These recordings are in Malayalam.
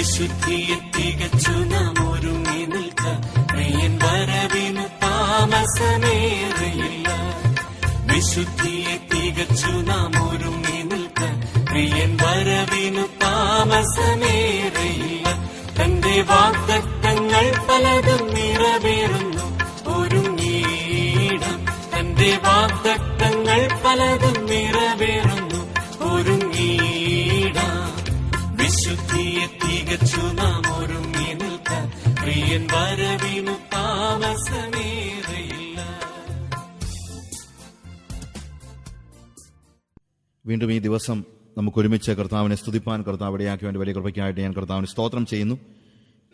വിശുദ്ധിയെ തികച്ചു നാം ഒരുങ്ങി നിൽക്കാം. പ്രിയൻ വരവിനു താമസമേറെയില്ല. വിശുദ്ധിയെ തികച്ചു നാം ഒരുങ്ങി നിൽക്കാം. പ്രിയൻ വരവിനു താമസമേറെയില്ല. തന്റെ വാഗ്ദത്തങ്ങൾ പലതും നിറവേറുന്നു ഒരുങ്ങിയിടാം. തന്റെ വാഗ്ദത്തങ്ങൾ പലതും നിറവേറുന്നു ഒരുങ്ങിയിടാം. വിശുദ്ധിയെ തികച്ചു നാം ഒരുങ്ങി നിൽക്കാം. പ്രിയൻ വരവിനു താമസമേറെയില്ല. വീണ്ടും ഈ ദിവസം നമുക്ക് ഒരുമിച്ച് കർത്താവിനെ സ്തുതിപ്പാൻ കർത്താവ് ഇടയാക്കി വേണ്ടി വലിയ കൃപയ്ക്കായിട്ട് ഞാൻ കർത്താവിന് സ്തോത്രം ചെയ്യുന്നു.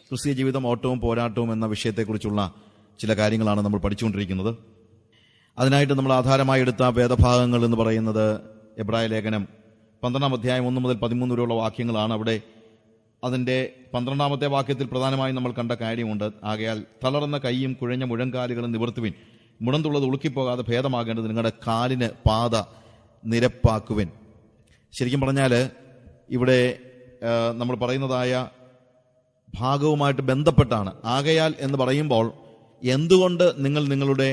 ക്രിസ്തീയ ജീവിതം ഓട്ടവും പോരാട്ടവും എന്ന വിഷയത്തെക്കുറിച്ചുള്ള ചില കാര്യങ്ങളാണ് നമ്മൾ പഠിച്ചുകൊണ്ടിരിക്കുന്നത്. അതിനായിട്ട് നമ്മൾ ആധാരമായി എടുത്ത വേദഭാഗങ്ങൾ എന്ന് പറയുന്നത് എബ്രായ ലേഖനം 12-ാം അധ്യായം 1 മുതൽ 13 വരെയുള്ള വാക്യങ്ങളാണ്. അവിടെ അതിൻ്റെ 12-ാമത്തെ വാക്യത്തിൽ പ്രധാനമായും നമ്മൾ കണ്ട കാര്യമുണ്ട്. ആകയാൽ തളർന്ന കൈയും കുഴഞ്ഞ മുഴങ്കാലുകളും നിവർത്തുവിൻ, മുടന്തുള്ളത് ഉളുക്കിപ്പോകാതെ ഭേദമാകേണ്ടത് നിങ്ങളുടെ കാലിന് പാത നിരപ്പാക്കുവിൻ. ശരിക്കും പറഞ്ഞാൽ ഇവിടെ നമ്മൾ പറയുന്നതായ ഭാഗവുമായിട്ട് ബന്ധപ്പെട്ടാണ്. ആകയാൽ എന്ന് പറയുമ്പോൾ എന്തുകൊണ്ട് നിങ്ങൾ നിങ്ങളുടെ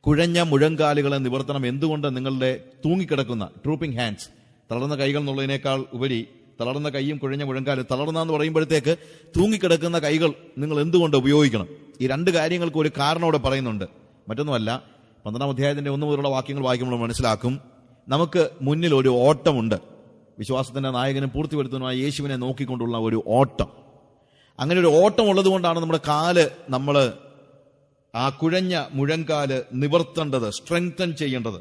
കുഴഞ്ഞ മുഴങ്കാലുകളെ നിവർത്തണം, എന്തുകൊണ്ട് നിങ്ങളുടെ തൂങ്ങിക്കിടക്കുന്ന ട്രൂപ്പിംഗ് ഹാൻഡ്സ്, തളർന്ന കൈകൾ എന്നുള്ളതിനേക്കാൾ ഉപരി തളർന്ന കൈയും കുഴഞ്ഞ മുഴങ്കാല്, തളർന്ന എന്ന് പറയുമ്പോഴത്തേക്ക് തൂങ്ങിക്കിടക്കുന്ന കൈകൾ നിങ്ങൾ എന്തുകൊണ്ട് ഉപയോഗിക്കണം? ഈ രണ്ട് കാര്യങ്ങൾക്ക് ഒരു കാരണം അവിടെ പറയുന്നുണ്ട്. മറ്റൊന്നുമല്ല, 12-ാം അധ്യായത്തിന്റെ 1 മുതലുള്ള വാക്യങ്ങൾ വായിക്കുമ്പോൾ മനസ്സിലാക്കും, നമുക്ക് മുന്നിൽ ഒരു ഓട്ടമുണ്ട്. വിശ്വാസത്തിന്റെ നായകനും പൂർത്തിവരുത്തുന്നതുമായ യേശുവിനെ നോക്കിക്കൊണ്ടുള്ള ഒരു ഓട്ടം. അങ്ങനെ ഒരു ഓട്ടം ഉള്ളത് കൊണ്ടാണ് നമ്മുടെ കാല്, നമ്മൾ ആ കുഴഞ്ഞ മുഴങ്കാല് നിവർത്തേണ്ടത്, സ്ട്രെങ്തൻ ചെയ്യേണ്ടത്.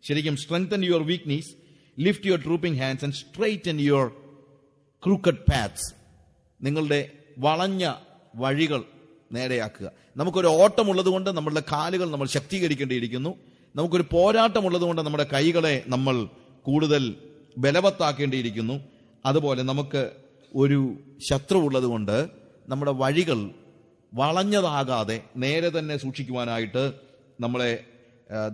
ശരിക്കും strengthen your weakness, lift your ട്രൂപ്പിംഗ് hands and straighten your crooked paths. നിങ്ങളുടെ വളഞ്ഞ വഴികൾ നേരെയാക്കുക. നമുക്കൊരു ഓട്ടമുള്ളത് കൊണ്ട് നമ്മളുടെ കാലുകൾ നമ്മൾ ശക്തീകരിക്കേണ്ടിയിരിക്കുന്നു. നമുക്കൊരു പോരാട്ടമുള്ളത് കൊണ്ട് നമ്മുടെ കൈകളെ നമ്മൾ കൂടുതൽ ബലവത്താക്കേണ്ടിയിരിക്കുന്നു. അതുപോലെ നമുക്ക് ഒരു ശത്രു ഉള്ളത് കൊണ്ട് നമ്മുടെ വഴികൾ വളഞ്ഞതാകാതെ നേരെ തന്നെ സൂക്ഷിക്കുവാനായിട്ട് നമ്മളെ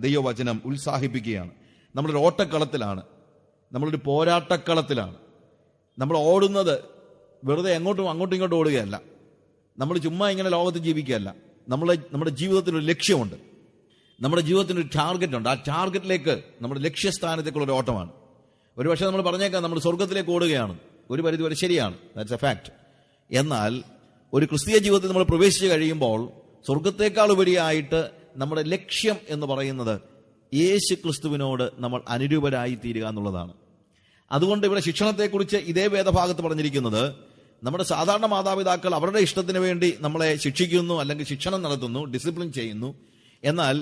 ദൈവവചനം ഉത്സാഹിപ്പിക്കുകയാണ്. നമ്മളൊരു ഓട്ടക്കളത്തിലാണ്, നമ്മളൊരു പോരാട്ടക്കളത്തിലാണ്. നമ്മൾ ഓടുന്നത് വെറുതെ അങ്ങോട്ടും ഇങ്ങോട്ടും ഓടുകയല്ല. നമ്മൾ ചുമ്മാ ഇങ്ങനെ ലോകത്ത് ജീവിക്കുകയല്ല. നമ്മുടെ ജീവിതത്തിനൊരു ലക്ഷ്യമുണ്ട്, നമ്മുടെ ജീവിതത്തിനൊരു ടാർഗറ്റ് ഉണ്ട്. ആ ടാർഗറ്റിലേക്ക്, നമ്മുടെ ലക്ഷ്യസ്ഥാനത്തേക്കുള്ള ഒരു ഓട്ടമാണ്. ഒരുപക്ഷെ നമ്മൾ പറഞ്ഞേക്കാം നമ്മൾ സ്വർഗത്തിലേക്ക് ഓടുകയാണ്. ഒരു പരിധിവരെ ശരിയാണ്, ദാറ്റ്സ് എ ഫാക്ട്. എന്നാൽ ഒരു ക്രിസ്തീയ ജീവിതത്തിൽ നമ്മൾ പ്രവേശിച്ച് കഴിയുമ്പോൾ സ്വർഗത്തേക്കാൾ ഉപരിയായിട്ട് നമ്മുടെ ലക്ഷ്യം എന്ന് പറയുന്നത് യേശു ക്രിസ്തുവിനോട് നമ്മൾ അനുരൂപരായി തീരുക എന്നുള്ളതാണ്. അതുകൊണ്ട് ഇവിടെ ശിക്ഷണത്തെക്കുറിച്ച് ഇതേ വേദഭാഗത്ത് പറഞ്ഞിരിക്കുന്നത്, നമ്മുടെ സാധാരണ മാതാപിതാക്കൾ അവരുടെ ഇഷ്ടത്തിന് വേണ്ടി നമ്മളെ ശിക്ഷിക്കുന്നു, അല്ലെങ്കിൽ ശിക്ഷണം നടത്തുന്നു, ഡിസിപ്ലിൻ ചെയ്യുന്നു. എന്നാൽ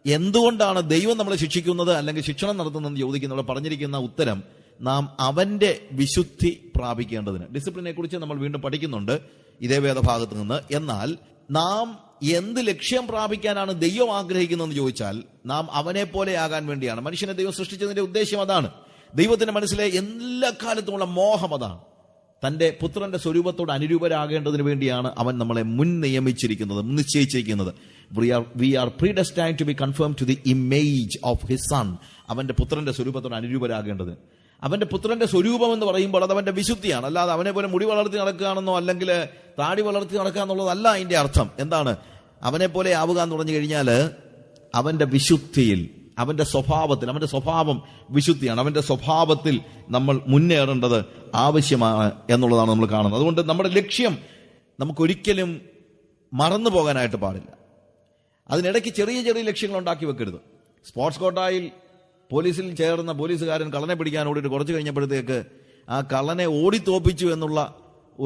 എന്തുകൊണ്ടാണ് ദൈവം നമ്മളെ ശിക്ഷിക്കുന്നത് അല്ലെങ്കിൽ ശിക്ഷണം നടത്തുന്നതെന്ന് ചോദിക്കുന്നവർ പറഞ്ഞിരിക്കുന്ന ഉത്തരം, നാം അവന്റെ വിശുദ്ധി പ്രാപിക്കേണ്ടതിന്. ഡിസിപ്ലിനെ കുറിച്ച് നമ്മൾ വീണ്ടും പഠിക്കുന്നുണ്ട് ഇതേ വേദഭാഗത്ത് നിന്ന്. എന്നാൽ നാം എന്ത് ലക്ഷ്യം പ്രാപിക്കാനാണ് ദൈവം ആഗ്രഹിക്കുന്നതെന്ന് ചോദിച്ചാൽ, നാം അവനെ പോലെ ആകാൻ വേണ്ടിയാണ്. മനുഷ്യനെ ദൈവം സൃഷ്ടിച്ചതിന്റെ ഉദ്ദേശം അതാണ്. ദൈവത്തിന്റെ മനസ്സിലെ എല്ലാ കാലത്തുമുള്ള മോഹം അതാണ്. തന്റെ പുത്രന്റെ സ്വരൂപത്തോട് അനുരൂപരാകേണ്ടതിന് വേണ്ടിയാണ് അവൻ നമ്മളെ മുൻ നിശ്ചയിച്ചിരിക്കുന്നത്. We are predestined to be conformed to the image of his son. അവന്റെ പുത്രന്റെ സ്വരൂപത്തോട് അനുരൂപരാകേണ്ടത്. അവന്റെ പുത്രന്റെ സ്വരൂപം എന്ന് പറയുമ്പോൾ അത് അവന്റെ വിശുദ്ധിയാണ്. അല്ലാതെ അവനെ പോലെ മുടി വളർത്തി നടക്കുകയാണെന്നോ അല്ലെങ്കിൽ താടി വളർത്തി നടക്കുക എന്നുള്ളതല്ല അതിന്റെ അർത്ഥം. എന്താണ് അവനെ പോലെ ആവുക എന്ന് പറഞ്ഞു കഴിഞ്ഞാൽ, അവന്റെ വിശുദ്ധിയിൽ, അവന്റെ സ്വഭാവത്തിൽ, അവന്റെ സ്വഭാവം വിശുദ്ധിയാണ്. അവന്റെ സ്വഭാവത്തിൽ നമ്മൾ മുന്നേറേണ്ടത് ആവശ്യമാണ് എന്നുള്ളതാണ് നമ്മൾ കാണുന്നത്. അതുകൊണ്ട് നമ്മുടെ ലക്ഷ്യം നമുക്കൊരിക്കലും മറന്നു പോകാനായിട്ട് പാടില്ല. അതിനിടയ്ക്ക് ചെറിയ ചെറിയ ലക്ഷ്യങ്ങൾ ഉണ്ടാക്കി വെക്കരുത്. സ്പോർട്സ് കോട്ടായിൽ പോലീസിൽ ചേർന്ന പോലീസുകാരൻ കള്ളനെ പിടിക്കാൻ ഓടിയിട്ട് കുറച്ച് കഴിഞ്ഞപ്പോഴത്തേക്ക് ആ കള്ളനെ ഓടിത്തോപ്പിച്ചു എന്നുള്ള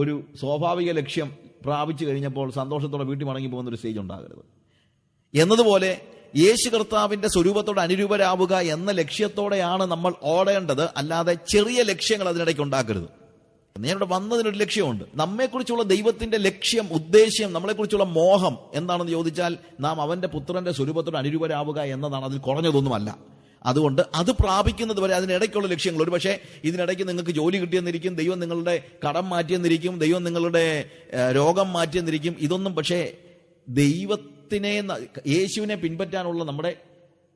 ഒരു സ്വാഭാവിക ലക്ഷ്യം പ്രാപിച്ചു കഴിഞ്ഞപ്പോൾ സന്തോഷത്തോടെ വീട്ടിൽ മടങ്ങി പോകുന്ന ഒരു സ്റ്റേജ് ഉണ്ടാകരുത്. എന്നതുപോലെ യേശു കർത്താവിന്റെ സ്വരൂപത്തോട് അനുരൂപരാവുക എന്ന ലക്ഷ്യത്തോടെയാണ് നമ്മൾ ഓടേണ്ടത്. അല്ലാതെ ചെറിയ ലക്ഷ്യങ്ങൾ അതിനിടയ്ക്ക് ഉണ്ടാക്കരുത്. ഞാനിവിടെ വന്നതിനൊരു ലക്ഷ്യമുണ്ട്. നമ്മെക്കുറിച്ചുള്ള ദൈവത്തിന്റെ ലക്ഷ്യം, ഉദ്ദേശ്യം, നമ്മളെക്കുറിച്ചുള്ള മോഹം എന്താണെന്ന് ചോദിച്ചാൽ, നാം അവന്റെ പുത്രന്റെ സ്വരൂപത്തോട് അനുരൂപരാവുക എന്നതാണ്. അതിൽ കുറഞ്ഞതൊന്നുമല്ല. അതുകൊണ്ട് അത് പ്രാപിക്കുന്നത് വരെ അതിനിടയ്ക്കുള്ള ലക്ഷ്യങ്ങൾ, ഒരു പക്ഷേ ഇതിനിടയ്ക്ക് നിങ്ങൾക്ക് ജോലി കിട്ടിയെന്നിരിക്കും, ദൈവം നിങ്ങളുടെ കടം മാറ്റിയെന്നിരിക്കും, ദൈവം നിങ്ങളുടെ രോഗം മാറ്റിയെന്നിരിക്കും. ഇതൊന്നും പക്ഷേ യേശുവിനെ പിൻപറ്റാനുള്ള നമ്മുടെ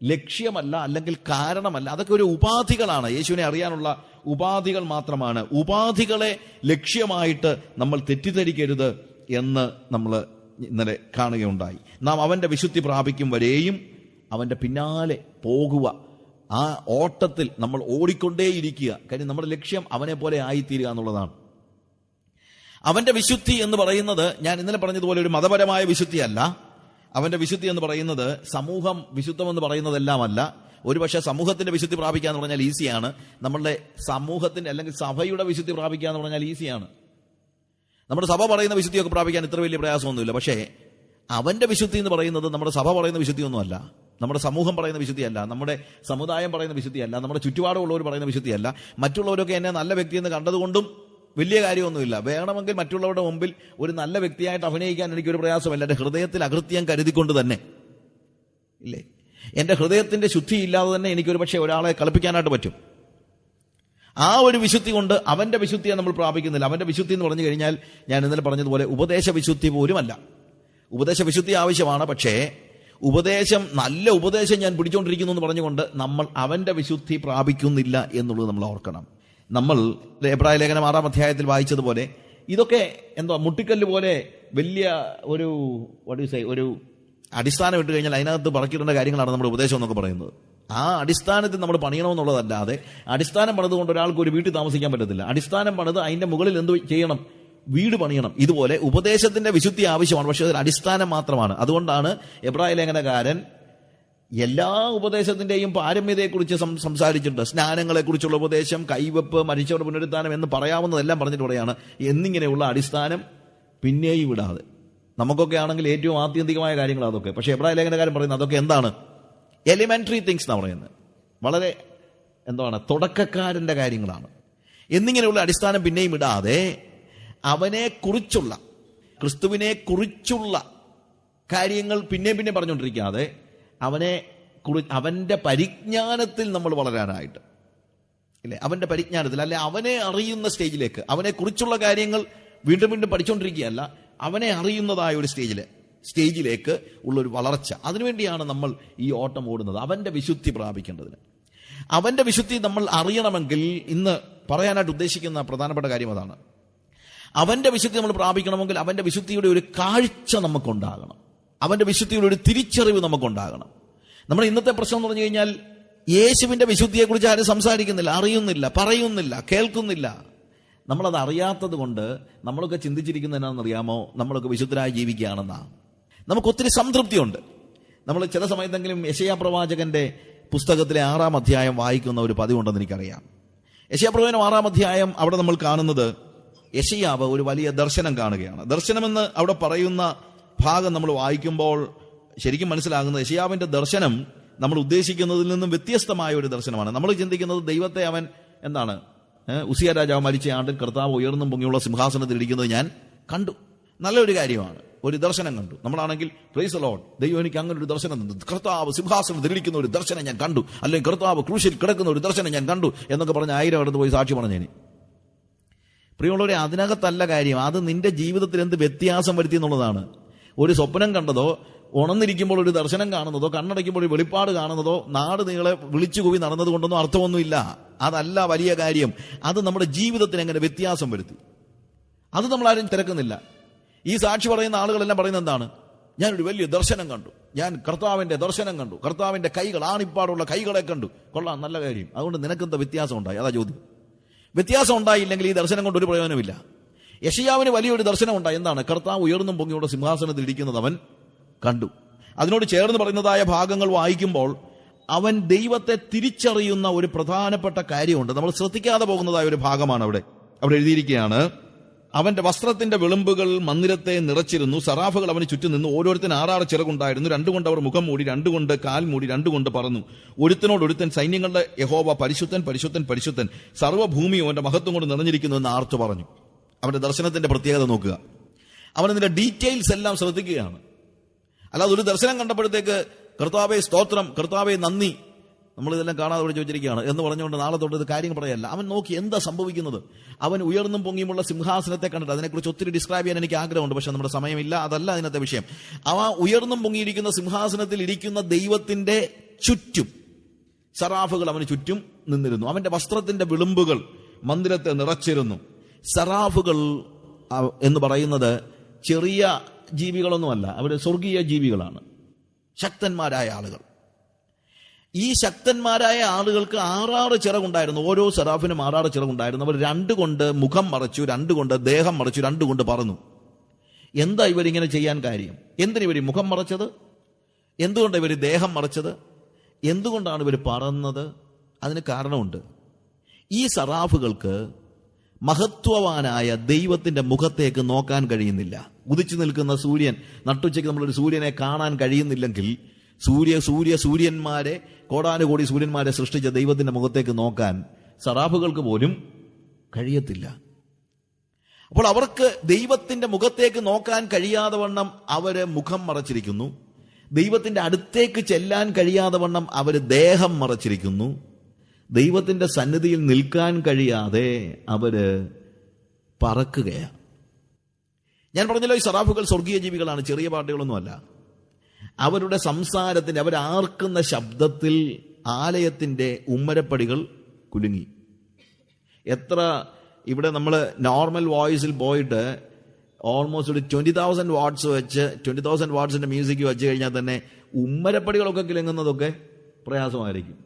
ലക്ഷ്യമല്ല, അല്ലെങ്കിൽ കാരണമല്ല. അതൊക്കെ ഒരു ഉപാധികളാണ്, യേശുവിനെ അറിയാനുള്ള ഉപാധികൾ മാത്രമാണ്. ഉപാധികളെ ലക്ഷ്യമായിട്ട് നമ്മൾ തെറ്റിദ്ധരിക്കരുത് എന്ന് നമ്മൾ ഇന്നലെ കാണുകയുണ്ടായി. നാം അവന്റെ വിശുദ്ധി പ്രാപിക്കും വരെയും അവന്റെ പിന്നാലെ പോകുക. ആ ഓട്ടത്തിൽ നമ്മൾ ഓടിക്കൊണ്ടേയിരിക്കുക. കാര്യം നമ്മുടെ ലക്ഷ്യം അവനെ പോലെ ആയിത്തീരുക എന്നുള്ളതാണ്. അവന്റെ വിശുദ്ധി എന്ന് പറയുന്നത്, ഞാൻ ഇന്നലെ പറഞ്ഞതുപോലെ ഒരു മതപരമായ വിശുദ്ധിയല്ല. അവന്റെ വിശുദ്ധി എന്ന് പറയുന്നത് സമൂഹം വിശുദ്ധമെന്ന് പറയുന്നതെല്ലാമല്ല. ഒരുപക്ഷെ സമൂഹത്തിന്റെ വിശുദ്ധി പ്രാപിക്കുക എന്ന് പറഞ്ഞാൽ ഈസിയാണ്. നമ്മളുടെ സമൂഹത്തിന്റെ അല്ലെങ്കിൽ സഭയുടെ വിശുദ്ധി പ്രാപിക്കുക എന്ന് പറഞ്ഞാൽ ഈസിയാണ്. നമ്മുടെ സഭ പറയുന്ന വിശുദ്ധിയൊക്കെ പ്രാപിക്കാൻ ഇത്ര വലിയ പ്രയാസമൊന്നുമില്ല. പക്ഷേ അവന്റെ വിശുദ്ധി എന്ന് പറയുന്നത് നമ്മുടെ സഭ പറയുന്ന വിശുദ്ധിയൊന്നുമല്ല, നമ്മുടെ സമൂഹം പറയുന്ന വിശുദ്ധിയല്ല, നമ്മുടെ സമുദായം പറയുന്ന വിശുദ്ധിയല്ല, നമ്മുടെ ചുറ്റുപാടുള്ളവർ പറയുന്ന വിശുദ്ധിയല്ല. മറ്റുള്ളവരൊക്കെ എന്നെ നല്ല വ്യക്തിയെന്ന് കണ്ടതുകൊണ്ടും വലിയ കാര്യമൊന്നുമില്ല. വേണമെങ്കിൽ മറ്റുള്ളവരുടെ മുമ്പിൽ ഒരു നല്ല വ്യക്തിയായിട്ട് അഭിനയിക്കാൻ എനിക്കൊരു പ്രയാസമില്ല. എൻ്റെ ഹൃദയത്തിൽ അകൃത്യം കരുതിക്കൊണ്ട് തന്നെ, ഇല്ലേ, എൻ്റെ ഹൃദയത്തിന്റെ ശുദ്ധി ഇല്ലാതെ തന്നെ എനിക്കൊരു പക്ഷേ ഒരാളെ കളിപ്പിക്കാനായിട്ട് പറ്റും. ആ ഒരു വിശുദ്ധി കൊണ്ട് അവന്റെ വിശുദ്ധിയെ നമ്മൾ പ്രാപിക്കുന്നില്ല. അവന്റെ വിശുദ്ധി എന്ന് പറഞ്ഞു കഴിഞ്ഞാൽ ഞാൻ ഇന്നലെ പറഞ്ഞതുപോലെ ഉപദേശ വിശുദ്ധി പോലുമല്ല. ഉപദേശ വിശുദ്ധി ആവശ്യമാണ്, പക്ഷേ ഉപദേശം, നല്ല ഉപദേശം ഞാൻ പിടിച്ചുകൊണ്ടിരിക്കുന്നു എന്ന് പറഞ്ഞുകൊണ്ട് നമ്മൾ അവന്റെ വിശുദ്ധി പ്രാപിക്കുന്നില്ല എന്നുള്ളത് നമ്മൾ ഓർക്കണം. നമ്മൾ എബ്രായ ലേഖനം 6-ാം അധ്യായത്തിൽ വായിച്ചതുപോലെ ഇതൊക്കെ മുട്ടിക്കല്ല് പോലെ വലിയ ഒരു ഒരു അടിസ്ഥാനം ഇട്ട് കഴിഞ്ഞാൽ അതിനകത്ത് പറക്കിടേണ്ട കാര്യങ്ങളാണ് നമ്മുടെ ഉപദേശം എന്നൊക്കെ പറയുന്നത്. ആ അടിസ്ഥാനത്തിൽ നമ്മൾ പണിയണമെന്നുള്ളതല്ലാതെ അടിസ്ഥാനം പണിതുകൊണ്ട് ഒരാൾക്ക് ഒരു വീട്ടിൽ താമസിക്കാൻ പറ്റത്തില്ല. അടിസ്ഥാനം പണിത് അതിന്റെ മുകളിൽ എന്ത് ചെയ്യണം? വീട് പണിയണം. ഇതുപോലെ ഉപദേശത്തിന്റെ വിശുദ്ധി ആവശ്യമാണ്, പക്ഷെ അതൊരു അടിസ്ഥാനം മാത്രമാണ്. അതുകൊണ്ടാണ് എബ്രായ ലേഖനകാരൻ എല്ലാ ഉപദേശത്തിന്റെയും പാരമ്യതയെക്കുറിച്ച് സംസാരിച്ചിട്ടുണ്ട്. സ്നാനങ്ങളെക്കുറിച്ചുള്ള ഉപദേശം, കൈവെപ്പ്, മരിച്ചവരുടെ പുനരുത്ഥാനം എന്ന് പറയാവുന്നതെല്ലാം പറഞ്ഞിട്ട് പറയാണ് എന്നിങ്ങനെയുള്ള അടിസ്ഥാനം പിന്നെയും വിടാതെ. നമുക്കൊക്കെ ആണെങ്കിൽ ഏറ്റവും ആത്യന്തികമായ കാര്യങ്ങൾ അതൊക്കെ. പക്ഷെ എബ്രായ ലേഖനകാരൻ പറയുന്നത് അതൊക്കെ എന്താണ്? എലിമെന്ററി തിങ്സ് എന്നാണ് പറയുന്നത്. വളരെ തുടക്കക്കാരന്റെ കാര്യങ്ങളാണ്. എന്നിങ്ങനെയുള്ള അടിസ്ഥാനം പിന്നെയും ഇടാതെ അവനെ കുറിച്ചുള്ള, ക്രിസ്തുവിനെ കുറിച്ചുള്ള കാര്യങ്ങൾ പിന്നെ പറഞ്ഞുകൊണ്ടിരിക്കാതെ അവന്റെ പരിജ്ഞാനത്തിൽ നമ്മൾ വളരാനായിട്ട്, ഇല്ലേ, അവന്റെ പരിജ്ഞാനത്തിൽ, അല്ലെ അവനെ അറിയുന്ന സ്റ്റേജിലേക്ക്, അവനെ കുറിച്ചുള്ള കാര്യങ്ങൾ വീണ്ടും പഠിച്ചുകൊണ്ടിരിക്കുകയല്ല, അവനെ അറിയുന്നതായ ഒരു സ്റ്റേജിലേക്ക് ഉള്ളൊരു വളർച്ച. അതിനുവേണ്ടിയാണ് നമ്മൾ ഈ ഓട്ടം ഓടുന്നത്, അവന്റെ വിശുദ്ധി പ്രാപിക്കേണ്ടതിന്. അവന്റെ വിശുദ്ധി നമ്മൾ അറിയണമെങ്കിൽ ഇന്ന് പറയാനായിട്ട് ഉദ്ദേശിക്കുന്ന പ്രധാനപ്പെട്ട കാര്യം അതാണ്. അവന്റെ വിശുദ്ധി നമ്മൾ പ്രാപിക്കണമെങ്കിൽ അവന്റെ വിശുദ്ധിയുടെ ഒരു കാഴ്ച നമുക്കുണ്ടാകണം. അവന്റെ വിശുദ്ധിയുടെ ഒരു തിരിച്ചറിവ് നമുക്കുണ്ടാകണം. നമ്മുടെ ഇന്നത്തെ പ്രശ്നം എന്ന് പറഞ്ഞു കഴിഞ്ഞാൽ യേശുവിന്റെ വിശുദ്ധിയെക്കുറിച്ച് ആരും സംസാരിക്കുന്നില്ല, അറിയുന്നില്ല, പറയുന്നില്ല, കേൾക്കുന്നില്ല. നമ്മളത് അറിയാത്തത് കൊണ്ട് നമ്മളൊക്കെ ചിന്തിച്ചിരിക്കുന്നത് എന്നാണെന്നറിയാമോ? നമ്മളൊക്കെ വിശുദ്ധരായി ജീവിക്കുകയാണെന്നാ. നമുക്ക് ഒത്തിരി സംതൃപ്തിയുണ്ട്. നമ്മൾ ചില സമയത്തെങ്കിലും യെശയ്യാ പ്രവാചകന്റെ പുസ്തകത്തിലെ 6-ാം അധ്യായം വായിക്കുന്ന ഒരു പതിവുണ്ടെന്ന് എനിക്കറിയാം. യെശയ്യാ പ്രവചനം 6-ാം അധ്യായം, അവിടെ നമ്മൾ കാണുന്നത് യെശയ്യാവ് ഒരു വലിയ ദർശനം കാണുകയാണ്. ദർശനമെന്ന് അവിടെ പറയുന്ന ഭാഗം നമ്മൾ വായിക്കുമ്പോൾ ശരിക്കും മനസ്സിലാകുന്നത് യെശയ്യാവിന്റെ ദർശനം നമ്മൾ ഉദ്ദേശിക്കുന്നതിൽ നിന്നും വ്യത്യസ്തമായ ഒരു ദർശനമാണ്. നമ്മൾ ചിന്തിക്കുന്നത് ദൈവത്തെ അവൻ ഉസിയ രാജാവ് മരിച്ച ആണ്ടിൽ കർത്താവ് ഉയർന്നും പൊങ്ങിയുള്ള സിംഹാസനത്തിൽ ഇരിക്കുന്നത് ഞാൻ കണ്ടു. നല്ലൊരു കാര്യമാണ്, ഒരു ദർശനം കണ്ടു. നമ്മളാണെങ്കിൽ പ്രൈസ് ദി ലോർഡ്, ദൈവം എനിക്ക് അങ്ങനെ ഒരു ദർശനം തന്നു, കർത്താവ് സിംഹാസനത്തിൽ ഇരിക്കുന്ന ഒരു ദർശനം ഞാൻ കണ്ടു, അല്ലെങ്കിൽ കർത്താവ് ക്രൂശിൽ കിടക്കുന്ന ഒരു ദർശനം ഞാൻ കണ്ടു എന്നൊക്കെ പറഞ്ഞ് 1000 അടുത്ത് പോയി സാക്ഷി പറഞ്ഞേനെ. പ്രിയമുള്ളവരെ, അതിനകത്തല്ല കാര്യം. അത് നിന്റെ ജീവിതത്തിൽ എന്ത് വ്യത്യാസം വരുത്തി എന്നുള്ളതാണ്. ഒരു സ്വപ്നം കണ്ടതോ, ഉണർന്നിരിക്കുമ്പോൾ ഒരു ദർശനം കാണുന്നതോ, കണ്ണടയ്ക്കുമ്പോൾ ഒരു വെളിപ്പാട് കാണുന്നതോ, നാട് നീളെ വിളിച്ചു കൂവി നടന്നത് കൊണ്ടൊന്നും അർത്ഥമൊന്നുമില്ല. അതല്ല വലിയ കാര്യം. അത് നമ്മുടെ ജീവിതത്തിന് എങ്ങനെ വ്യത്യാസം വരുത്തി, അത് നമ്മളാരും തിരക്കുന്നില്ല. ഈ സാക്ഷി പറയുന്ന ആളുകളെല്ലാം പറയുന്നത് എന്താണ്? ഞാനൊരു വലിയ ദർശനം കണ്ടു, ഞാൻ കർത്താവിന്റെ ദർശനം കണ്ടു, കർത്താവിന്റെ കൈകൾ, ആണിപ്പാടുള്ള കൈകളെ കണ്ടു. കൊള്ളാം, നല്ല കാര്യം. അതുകൊണ്ട് നിനക്കെന്താ വ്യത്യാസം ഉണ്ടായി? അതാ ചോദ്യം. വ്യത്യാസം ഉണ്ടായില്ലെങ്കിൽ ഈ ദർശനം കൊണ്ട് ഒരു പ്രയോജനമില്ല. യെശയ്യാവിന് വലിയൊരു ദർശനം ഉണ്ടായി. എന്താണ്? കർത്താവ് ഉയർന്നും പൊങ്ങിയുള്ള സിംഹാസനത്തിൽ ഇരിക്കുന്നത് അവൻ കണ്ടു. അതിനോട് ചേർന്ന് പറയുന്നതായ ഭാഗങ്ങൾ വായിക്കുമ്പോൾ അവൻ ദൈവത്തെ തിരിച്ചറിയുന്ന ഒരു പ്രധാനപ്പെട്ട കാര്യമുണ്ട്. നമ്മൾ ശ്രദ്ധിക്കാതെ പോകുന്നതായ ഒരു ഭാഗമാണ് അവിടെ എഴുതിയിരിക്കുകയാണ്. അവന്റെ വസ്ത്രത്തിന്റെ വിളുമ്പുകൾ മന്ദിരത്തെ നിറച്ചിരുന്നു, സറാഫുകൾ അവന് ചുറ്റും നിന്നു, ഓരോരുത്തൻ 6 ചിറകുണ്ടായിരുന്നു. 2 കൊണ്ട് അവർ മുഖം മൂടി, 2 കൊണ്ട് കാൽ മൂടി, 2 കൊണ്ട് പറന്നു. ഒരുത്തനോടൊരുത്തൻ സൈന്യങ്ങളുടെ യഹോവ പരിശുദ്ധൻ, പരിശുദ്ധൻ, പരിശുദ്ധൻ, സർവ്വഭൂമിയും അവന്റെ മഹത്വം കൊണ്ട് നിറഞ്ഞിരിക്കുന്നു എന്ന് ആർത്തു പറഞ്ഞു. അവന്റെ ദർശനത്തിന്റെ പ്രത്യേകത നോക്കുക. അവനതിന്റെ ഡീറ്റെയിൽസ് എല്ലാം ശ്രദ്ധിക്കുകയാണ്. അല്ലാതെ ഒരു ദർശനം കണ്ടപ്പോഴത്തേക്ക് കർത്താവേ സ്തോത്രം, കർത്താവേ നന്ദി, നമ്മളിതെല്ലാം കാണാതെ ഇവിടെ ചോദിച്ചിരിക്കുകയാണ് എന്ന് പറഞ്ഞുകൊണ്ട് നാളെ തൊട്ട് ഇത് കാര്യങ്ങൾ പറയല്ല. അവൻ നോക്കി എന്താ സംഭവിക്കുന്നത്. അവൻ ഉയർന്നും പൊങ്ങിയുമുള്ള സിംഹാസനത്തെ കണ്ടിട്ട് അതിനെക്കുറിച്ച് ഒത്തിരി ഡിസ്ക്രൈബ് ചെയ്യാൻ എനിക്ക് ആഗ്രഹമുണ്ട്, പക്ഷെ നമ്മുടെ സമയമില്ല. അതല്ല അതിനകത്തെ വിഷയം. അവ ഉയർന്നും പൊങ്ങിയിരിക്കുന്ന സിംഹാസനത്തിൽ ഇരിക്കുന്ന ദൈവത്തിന്റെ ചുറ്റും സറാഫുകൾ അവന് ചുറ്റും നിന്നിരുന്നു. അവന്റെ വസ്ത്രത്തിന്റെ വിളുമ്പുകൾ മന്ദിരത്തെ നിറച്ചിരുന്നു. സറാഫുകൾ എന്ന് പറയുന്നത് ചെറിയ ജീവികളൊന്നുമല്ല, അവർ സ്വർഗീയ ജീവികളാണ്, ശക്തന്മാരായ ആളുകൾ. ഈ ശക്തന്മാരായ ആളുകൾക്ക് 6 ചിറകുണ്ടായിരുന്നു. ഓരോ സെറാഫിനും 6 ചിറകുണ്ടായിരുന്നു. അവർ 2 കൊണ്ട് മുഖം മറച്ചു, 2 കൊണ്ട് ദേഹം മറച്ചു, 2 കൊണ്ട് പറന്നു. എന്താ ഇവരിങ്ങനെ ചെയ്യാൻ കാര്യം? എന്തിനിവർ മുഖം മറച്ചത്? എന്തുകൊണ്ട് ഇവർ ദേഹം മറച്ചത്? എന്തുകൊണ്ടാണ് ഇവർ പറന്നത്? അതിന് കാരണമുണ്ട്. ഈ സറാഫുകൾക്ക് മഹത്വവാനായ ദൈവത്തിന്റെ മുഖത്തേക്ക് നോക്കാൻ കഴിയുന്നില്ല. ഉദിച്ചു നിൽക്കുന്ന സൂര്യൻ, നട്ടുച്ചയ്ക്ക് നമ്മളൊരു സൂര്യനെ കാണാൻ കഴിയുന്നില്ലെങ്കിൽ സൂര്യന്മാരെ, കോടാനുകോടി സൂര്യന്മാരെ സൃഷ്ടിച്ച ദൈവത്തിന്റെ മുഖത്തേക്ക് നോക്കാൻ സറാഫുകൾക്ക് പോലും കഴിയത്തില്ല. അപ്പോൾ അവർക്ക് ദൈവത്തിന്റെ മുഖത്തേക്ക് നോക്കാൻ കഴിയാതെ വണ്ണം അവര് മുഖം മറച്ചിരിക്കുന്നു. ദൈവത്തിന്റെ അടുത്തേക്ക് ചെല്ലാൻ കഴിയാതെ വണ്ണം അവര് ദേഹം മറച്ചിരിക്കുന്നു. ദൈവത്തിന്റെ സന്നിധിയിൽ നിൽക്കാൻ കഴിയാതെ അവര് പറക്കുകയാണ്. ഞാൻ പറഞ്ഞല്ലോ, ഈ സറാഫുകൾ സ്വർഗീയ ജീവികളാണ്, ചെറിയ പാട്ടുകളൊന്നുമല്ല. അവരുടെ സംസാരത്തിന്റെ, അവരാർക്കുന്ന ശബ്ദത്തിൽ ആലയത്തിന്റെ ഉമ്മരപ്പടികൾ കുലുങ്ങി. എത്ര ഇവിടെ നമ്മൾ നോർമൽ വോയിസിൽ പോയിട്ട് ഓൾമോസ്റ്റ് ഒരു 20,000 വാട്ട്സ് വെച്ച് 20,000 വാട്ട്സിന്റെ മ്യൂസിക് വെച്ച് കഴിഞ്ഞാൽ തന്നെ ഉമ്മരപ്പടികളൊക്കെ കിളങ്ങുന്നതൊക്കെ പ്രയാസമായിരിക്കും.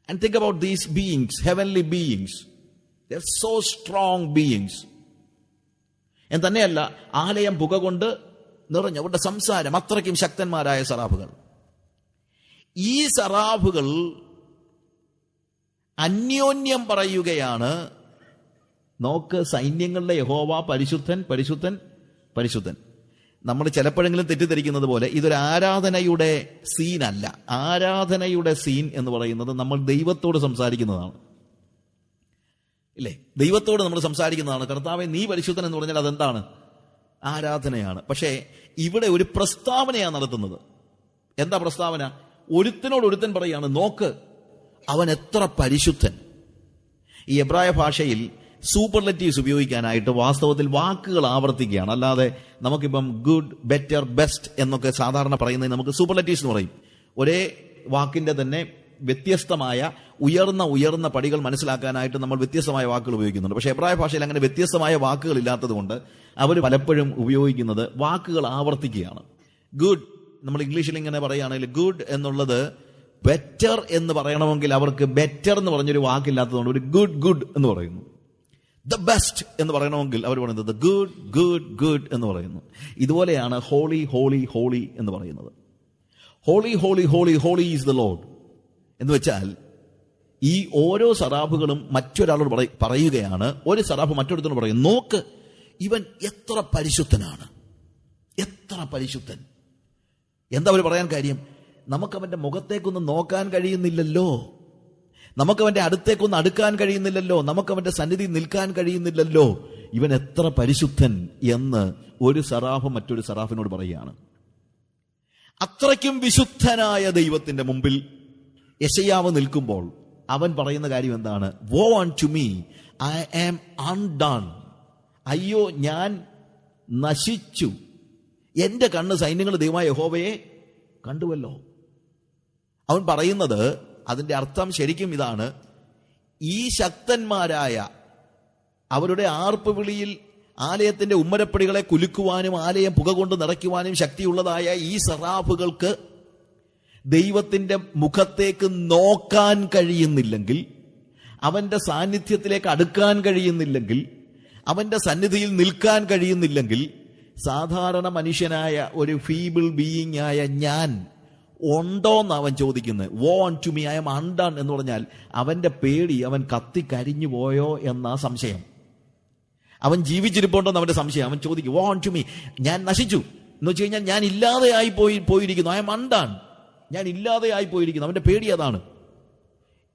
And think about these beings, heavenly beings. They're so strong beings. എന്ന് തന്നെയല്ല, ആലയം പുക കൊണ്ട് നിറഞ്ഞു. അവരുടെ സംസാരം അത്രയ്ക്കും ശക്തന്മാരായ സറാഫുകൾ. ഈ സറാഫുകൾ അന്യോന്യം പറയുകയാണ്, നോക്ക്, സൈന്യങ്ങളുടെ യഹോവ പരിശുദ്ധൻ, പരിശുദ്ധൻ, പരിശുദ്ധൻ. നമ്മൾ ചിലപ്പോഴെങ്കിലും തെറ്റിദ്ധരിക്കുന്നത് പോലെ ഇതൊരു ആരാധനയുടെ സീനല്ല. ആരാധനയുടെ സീൻ എന്ന് പറയുന്നത് നമ്മൾ ദൈവത്തോട് സംസാരിക്കുന്നതാണ്, ഇല്ലേ? ദൈവത്തോട് നമ്മൾ സംസാരിക്കുന്നതാണ്. കർത്താവേ നീ പരിശുദ്ധൻ എന്ന് പറഞ്ഞാൽ അതെന്താണ്? ആരാധനയാണ്. പക്ഷേ ഇവിടെ ഒരു പ്രസ്താവനയാണ് നടത്തുന്നത്. എന്താ പ്രസ്താവന? ഒരുത്തനോട് ഒരുത്തൻ പറയാണ്, നോക്ക് അവൻ എത്ര പരിശുദ്ധൻ. ഈ എബ്രായ ഭാഷയിൽ സൂപ്പർലറ്റീവ്സ് ഉപയോഗിക്കാനായിട്ട് വാസ്തവത്തിൽ വാക്കുകൾ ആവർത്തിക്കുകയാണ്. അല്ലാതെ നമുക്കിപ്പം ഗുഡ്, ബെറ്റർ, ബെസ്റ്റ് എന്നൊക്കെ സാധാരണ പറയുന്നത് നമുക്ക് സൂപ്പർലറ്റീവ്സ് എന്ന് പറയും. ഒരേ വാക്കിന്റെ തന്നെ വ്യത്യസ്തമായ ഉയർന്ന പടികൾ മനസ്സിലാക്കാനായിട്ട് നമ്മൾ വ്യത്യസ്തമായ വാക്കുകൾ ഉപയോഗിക്കുന്നുണ്ട്. പക്ഷേ എബ്രായ ഭാഷയിൽ അങ്ങനെ വ്യത്യസ്തമായ വാക്കുകൾ ഇല്ലാത്തത് കൊണ്ട് അവർ പലപ്പോഴും ഉപയോഗിക്കുന്നത് വാക്കുകൾ ആവർത്തിക്കുകയാണ്. ഗുഡ്, നമ്മൾ ഇംഗ്ലീഷിൽ ഇങ്ങനെ പറയുകയാണെങ്കിൽ ഗുഡ് എന്നുള്ളത് ബെറ്റർ എന്ന് പറയണമെങ്കിൽ അവർക്ക് ബെറ്റർ എന്ന് പറഞ്ഞൊരു വാക്കില്ലാത്തതുകൊണ്ട് ഒരു ഗുഡ് എന്ന് പറയുന്നു. ദ ബെസ്റ്റ് എന്ന് പറയണമെങ്കിൽ അവർ പറയുന്നത് ഗുഡ് എന്ന് പറയുന്നു. ഇതുപോലെയാണ് ഹോളി ഹോളി ഹോളി എന്ന് പറയുന്നത്. Holy holy holy holy is the Lord എന്ന് വെച്ചാൽ ഈ ഓരോ സറാഫുകളും മറ്റൊരാളോട് പറയുകയാണ്. ഒരു സറാഫ് മറ്റൊരുത്തോട് പറയും, നോക്ക് ഇവൻ എത്ര പരിശുദ്ധനാണ്, എത്ര പരിശുദ്ധൻ. എന്താ അവർ പറയാൻ കാര്യം? നമുക്കവന്റെ മുഖത്തേക്കൊന്നും നോക്കാൻ കഴിയുന്നില്ലല്ലോ, നമുക്കവന്റെ അടുത്തേക്കൊന്നും അടുക്കാൻ കഴിയുന്നില്ലല്ലോ, നമുക്കവന്റെ സന്നിധി നിൽക്കാൻ കഴിയുന്നില്ലല്ലോ, ഇവൻ എത്ര പരിശുദ്ധൻ എന്ന് ഒരു സറാഫ് മറ്റൊരു സറാഫിനോട് പറയുകയാണ്. അത്രയ്ക്കും വിശുദ്ധനായ ദൈവത്തിന്റെ മുമ്പിൽ യെശയ്യാവ് നിൽക്കുമ്പോൾ അവൻ പറയുന്ന കാര്യം എന്താണ്? Woe unto me, I am undone. അയ്യോ ഞാൻ നശിച്ചു, എന്റെ കണ്ണ് സൈന്യങ്ങളുടെ ദൈവമായ യഹോവയെ കണ്ടുവല്ലോ. അവൻ പറയുന്നത്, അതിന്റെ അർത്ഥം ശരിക്കും ഇതാണ്: ഈ ശക്തന്മാരായ അവരുടെ ആർപ്പ് വിളിയിൽ ആലയത്തിന്റെ ഉമ്മരപ്പടികളെ കുലുക്കുവാനും ആലയം പുക കൊണ്ട് നിറയ്ക്കുവാനും ശക്തിയുള്ളതായ ഈ സറാഫുകൾക്ക് ദൈവത്തിന്റെ മുഖത്തേക്ക് നോക്കാൻ കഴിയുന്നില്ലെങ്കിൽ, അവന്റെ സാന്നിധ്യത്തിലേക്ക് അടുക്കാൻ കഴിയുന്നില്ലെങ്കിൽ, അവന്റെ സന്നിധിയിൽ നിൽക്കാൻ കഴിയുന്നില്ലെങ്കിൽ, സാധാരണ മനുഷ്യനായ ഒരു ഫീബിൾ ബീയിങ് ആയ ഞാൻ ഉണ്ടോന്ന് അവൻ ചോദിക്കുന്നത്. Woe unto me, I am undone എന്ന് പറഞ്ഞാൽ അവന്റെ പേടി, അവൻ കത്തിക്കരിഞ്ഞു പോയോ എന്ന സംശയം. അവൻ ജീവിച്ചിരിപ്പുണ്ടോന്ന് അവന്റെ സംശയം. അവൻ ചോദിക്കും, വോ അൺടു മീ, ഞാൻ നശിച്ചു എന്ന് വെച്ച് കഴിഞ്ഞാൽ ഞാൻ ഇല്ലാതെയായി പോയിരിക്കുന്നു. ഐ ആം അൺഡൺ, ഞാൻ ഇല്ലാതെയായി പോയിരിക്കുന്നു. അവന്റെ പേടി അതാണ്.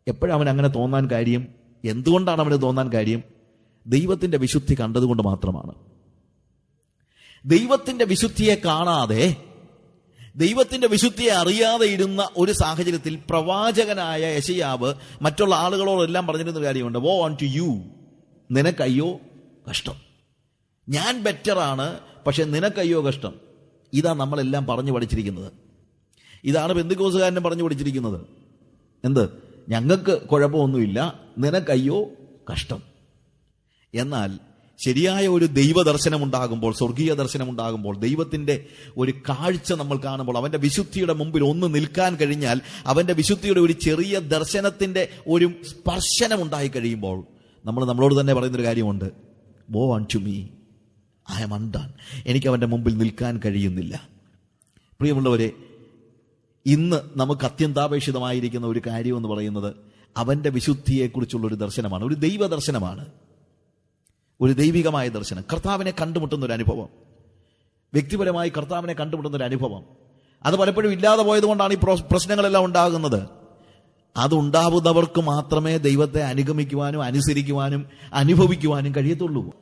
എപ്പോഴാണ് അവൻ അങ്ങനെ തോന്നാൻ കാര്യം? എന്തുകൊണ്ടാണ് അവന് തോന്നാൻ കാര്യം? ദൈവത്തിന്റെ വിശുദ്ധി കണ്ടതുകൊണ്ട് മാത്രമാണ്. ദൈവത്തിന്റെ വിശുദ്ധിയെ കാണാതെ, ദൈവത്തിന്റെ വിശുദ്ധിയെ അറിയാതെ ഇരുന്ന ഒരു സാഹചര്യത്തിൽ പ്രവാചകനായ യെശയ്യാവ് മറ്റുള്ള ആളുകളോടെല്ലാം പറഞ്ഞിരുന്ന കാര്യമുണ്ട്. വോ അൺടു യു, നിനക്കയ്യോ കഷ്ടം. ഞാൻ ബെറ്ററാണ്, പക്ഷെ നിനക്കയ്യോ കഷ്ടം. ഇതാ നമ്മളെല്ലാം പറഞ്ഞു പഠിച്ചിരിക്കുന്നത്. ഇതാണ് പെന്തിക്കോസുകാരനും പറഞ്ഞു പഠിച്ചിരിക്കുന്നത്. എന്ത്? ഞങ്ങൾക്ക് കുഴപ്പമൊന്നുമില്ല, നിനക്കയ്യോ കഷ്ടം. എന്നാൽ ശരിയായ ഒരു ദൈവദർശനമുണ്ടാകുമ്പോൾ, സ്വർഗീയ ദർശനമുണ്ടാകുമ്പോൾ, ദൈവത്തിന്റെ ഒരു കാഴ്ച നമ്മൾ കാണുമ്പോൾ, അവന്റെ വിശുദ്ധിയുടെ മുമ്പിൽ ഒന്ന് നിൽക്കാൻ കഴിഞ്ഞാൽ, അവന്റെ വിശുദ്ധിയുടെ ഒരു ചെറിയ ദർശനത്തിന്റെ ഒരു സ്പർശനം ഉണ്ടായി കഴിയുമ്പോൾ, നമ്മളോട് തന്നെ പറയുന്നൊരു കാര്യമുണ്ട്, woe unto me, I am undone. എനിക്ക് അവന്റെ മുമ്പിൽ നിൽക്കാൻ കഴിയുന്നില്ല. പ്രിയമുള്ളവരെ, ഇന്ന് നമുക്ക് അത്യന്താപേക്ഷിതമായിരിക്കുന്ന ഒരു കാര്യം എന്ന് പറയുന്നത് അവന്റെ വിശുദ്ധിയെക്കുറിച്ചുള്ള ഒരു ദർശനമാണ്, ഒരു ദൈവ ദർശനമാണ്, ഒരു ദൈവികമായ ദർശനം. കർത്താവിനെ കണ്ടുമുട്ടുന്ന ഒരു അനുഭവം, വ്യക്തിപരമായി കർത്താവിനെ കണ്ടുമുട്ടുന്ന ഒരു അനുഭവം. അത് പലപ്പോഴും ഇല്ലാതെ പോയതുകൊണ്ടാണ് ഈ പ്രശ്നങ്ങളെല്ലാം ഉണ്ടാകുന്നത്. അതുണ്ടാവുന്നവർക്ക് മാത്രമേ ദൈവത്തെ അനുഗമിക്കുവാനും അനുസരിക്കുവാനും അനുഭവിക്കുവാനും കഴിയത്തുള്ളൂ.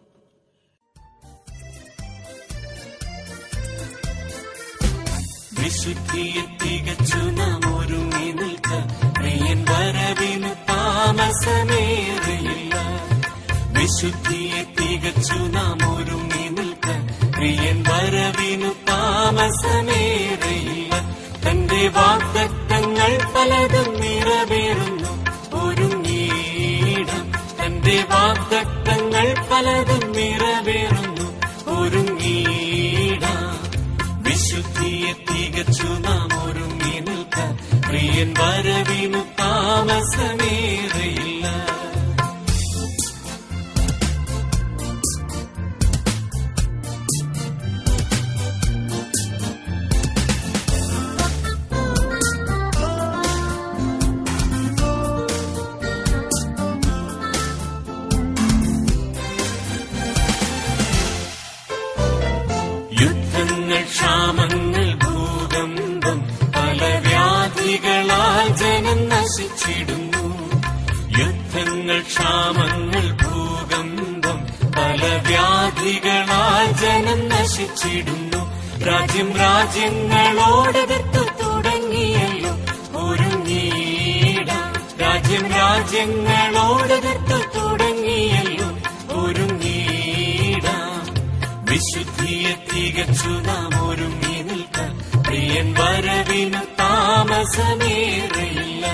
വിശുദ്ധിയെ തികച്ചു നാം ഒരുങ്ങി നിൽക്കാൻ, പ്രിയൻ വരവിന് താമസമേറെയില്ല. വിശുദ്ധിയെ തികച്ചു നാം ഒരുങ്ങി നിൽക്കാൻ, പ്രിയൻ വരവിന് താമസമേറെയില്ല. തന്റെ വാഗ്ദത്തങ്ങൾ പലതും നിറവേറുന്നു, ഒരുങ്ങിയിടാം. തന്റെ വാഗ്ദത്തങ്ങൾ പലതും നിറവേറുന്നു, ഒരുങ്ങിയിടാം. വിശുദ്ധിയെ തികച്ചു നാം ഒരുങ്ങി നിൽക്കാൻ, പ്രിയൻ വരവിനു താമസമേറെയില്ല. യുദ്ധങ്ങൾ, ക്ഷാമങ്ങൾ, ഭൂകമ്പം, പല വ്യാധികളാൽ ജനം നശിച്ചിടുന്നു. യുദ്ധങ്ങൾ, ക്ഷാമങ്ങൾ, ഭൂകമ്പം, പല വ്യാധികളാൽ ജനം നശിച്ചിടുന്നു. രാജ്യങ്ങളോടെടുത്തു തുടങ്ങിയല്ലോ, ഒരുങ്ങിയിടാം. രാജ്യങ്ങളോടെടുത്തു തുടങ്ങിയല്ലോ, ഒരുങ്ങിയിടാം. വിശുദ്ധിയെ തികച്ചു നാം ഒരുങ്ങി നിൽക്കാൻ, പ്രിയൻ വരവിന് താമസമേറെയില്ല.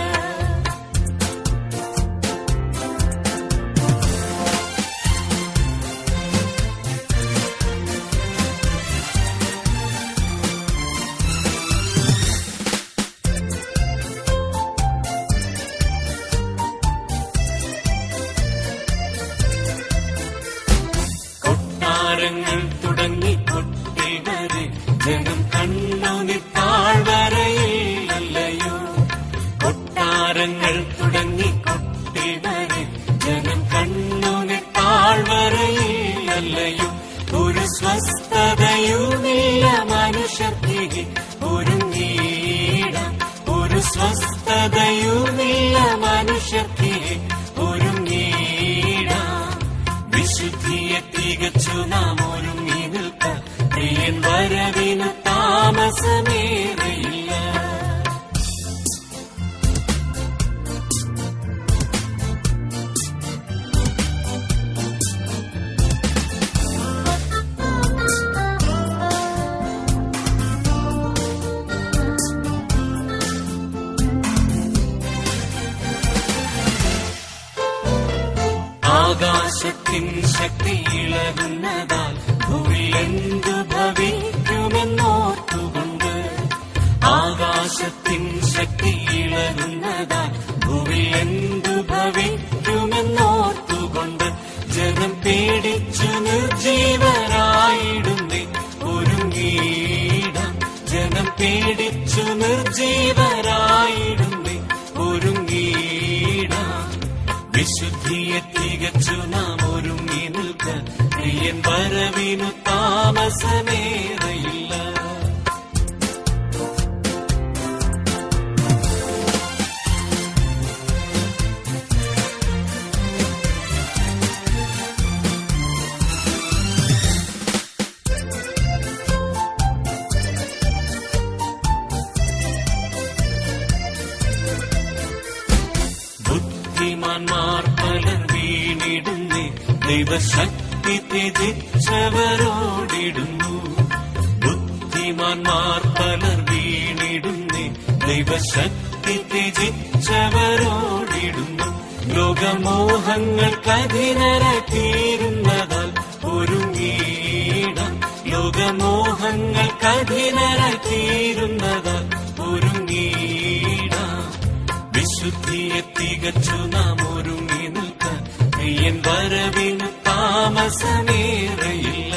കൊട്ടാരങ്ങൾ തുടങ്ങി കൊട്ടിൽ വരെ ജനം കണ്ണുനീർ താഴ്വരയില്ലയോ. കൊട്ടാരങ്ങൾ തുടങ്ങി കൊട്ടിൽ വരെ ജനം കണ്ണുനീർ താഴ്വരയില്ലയോ. ഒരു സ്വസ്ഥതയുമില്ല മനുഷ്യർക്ക്, ഒരുങ്ങിയിടാം. ഒരു സ്വസ്ഥതയുമില്ല മനുഷ്യർക്ക്, ഒരുങ്ങിയിടാം. വിശുദ്ധിയെ തികച്ചു നാം ഒരുങ്ങി നിൽക്കാൻ, പ്രിയൻ വരവിന് താമസമേറെയില്ല. ആകാശത്തിൻ ശക്തി ഇളകുന്നതാൽ ഭൂമിയിൽ എന്തു ഭവിക്കുമെന്നോർത്തുകൊണ്ട്, ആകാശത്തിൻ ശക്തി ഇളകുന്നതാൽ ഭൂമിയിൽ എന്തു ഭവിക്കുമെന്നോർത്തുകൊണ്ട്, ജനം പേടിച്ചു നിർജീവരായിടുന്നേ, ഒരുങ്ങിയിടാം. ജനം പേടിച്ചു നിർജീവരായിടുന്നേ, ഒരുങ്ങിയിടാം. വിശുദ്ധിയെ തികച്ചു നാം ഒരുങ്ങി നിൽക്കാൻ, പ്രിയൻ വരവിനു താമസമേറെയില്ല. ബുദ്ധിമാന്മാർ പലർ വീണിടുന്നേ, ദൈവശക്തി ത്യജിച്ചവരോടിടുന്നു. ബുദ്ധിമാന്മാർ പലർ വീണിടുന്നേ, ദൈവശക്തി ത്യജിച്ചവരോടിടുന്നു. ലോകമോഹങ്ങൾക്കധീനരായി തീരുന്നതാൽ ഒരുങ്ങീടാം. ലോകമോഹങ്ങൾക്കധീനരായി തീരുന്നതാൽ ഒരുങ്ങീടാം. വിശുദ്ധിയെ തികച്ചു നാം ഒരുങ്ങി നിൽക്കാൻ പ്രിയൻ വരവിന് താമസമേറെയില്ല.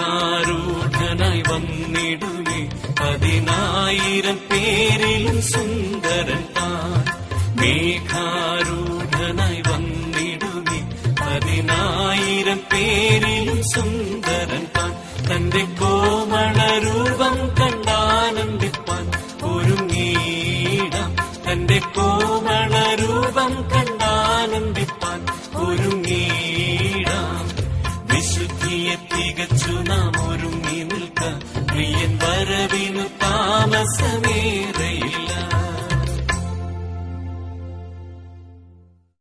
മേഘാരൂഢനായി വന്നിടുമേ 10,000 പേരിലും സുന്ദരൻ താൻ. മേഘാരൂഢനായി വന്നിടുമേ 10,000 പേരിലും സുന്ദരൻ താൻ. തന്റെ കോമളരൂപം കണ്ടാനന്ദിപ്പാൻ ഒരുങ്ങീടാം. തന്റെ കോമളരൂപം കണ്ടാനന്ദിപ്പാൻ ഒരുങ്ങീടാം. വിശുദ്ധിയെ തികച്ചു നാം ഒരുങ്ങി നിൽക്കാം പ്രിയൻ വരവിനു താമസം